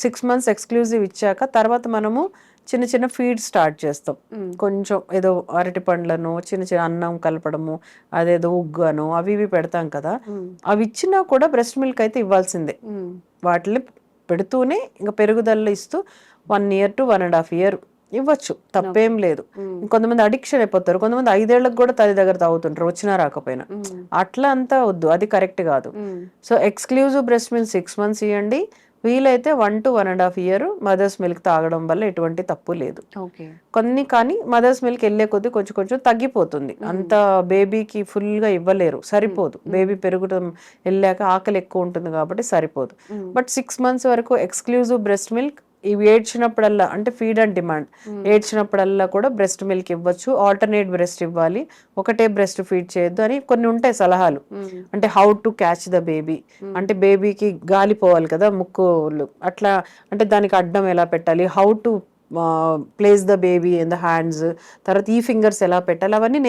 6 months exclusive ఇచ్చాక తర్వాత మనము చిన్న చిన్న ఫీడ్ స్టార్ట్ చేస్తాం. కొంచెం ఏదో అరటి పండ్లను చిన్న చిన్న అన్నం కలపడము, అదేదో ఉగ్గాను అవి ఇవి పెడతాం కదా, అవి ఇచ్చినా కూడా బ్రెస్ట్ మిల్క్ అయితే ఇవ్వాల్సిందే. వాటిని పెడుతూనే ఇంకా పెరుగుదల ఇస్తూ 1 year to 1.5 years ఇవ్వచ్చు, తప్పేం లేదు. కొంతమంది అడిక్షన్ అయిపోతారు, కొంతమంది 5 ఏళ్లకు కూడా తల్లి దగ్గర తాగుతుంటారు వచ్చినా రాకపోయినా. అట్లా అంతా వద్దు, అది కరెక్ట్ కాదు. So exclusive breast milk 6 months ఇవ్వండి, వీలైతే 1 to 1.5 years మదర్స్ మిల్క్ తాగడం వల్ల ఎటువంటి తప్పు లేదు. కానీ మదర్స్ మిల్క్ వెళ్ళే కొద్దీ కొంచెం కొంచెం తగ్గిపోతుంది. అంత బేబీకి ఫుల్ గా ఇవ్వలేరు, సరిపోదు. బేబీ పెరగడం వెళ్ళాక ఆకలి ఎక్కువ ఉంటుంది కాబట్టి సరిపోదు. బట్ 6 months వరకు ఎక్స్క్లూజివ్ బ్రెస్ట్ మిల్క్, ఇవి ఏడ్చినప్పుడల్లా అంటే ఫీడ్ అండ్ డిమాండ్, ఏడ్చినప్పుడల్లా కూడా బ్రెస్ట్ మిల్క్ ఇవ్వచ్చు. ఆల్టర్నేట్ బ్రెస్ట్ ఇవ్వాలి, ఒకటే బ్రెస్ట్ ఫీడ్ చేయొద్దు అని కొన్ని ఉంటాయి సలహాలు. అంటే how to catch the baby, అంటే బేబీకి గాలి పోవాలి కదా ముక్కులు, అట్లా అంటే దానికి అడ్డం ఎలా పెట్టాలి, how to place the baby in the hands, తర్వాత ఈ ఫింగర్స్ ఎలా పెట్టాలి, అవన్నీ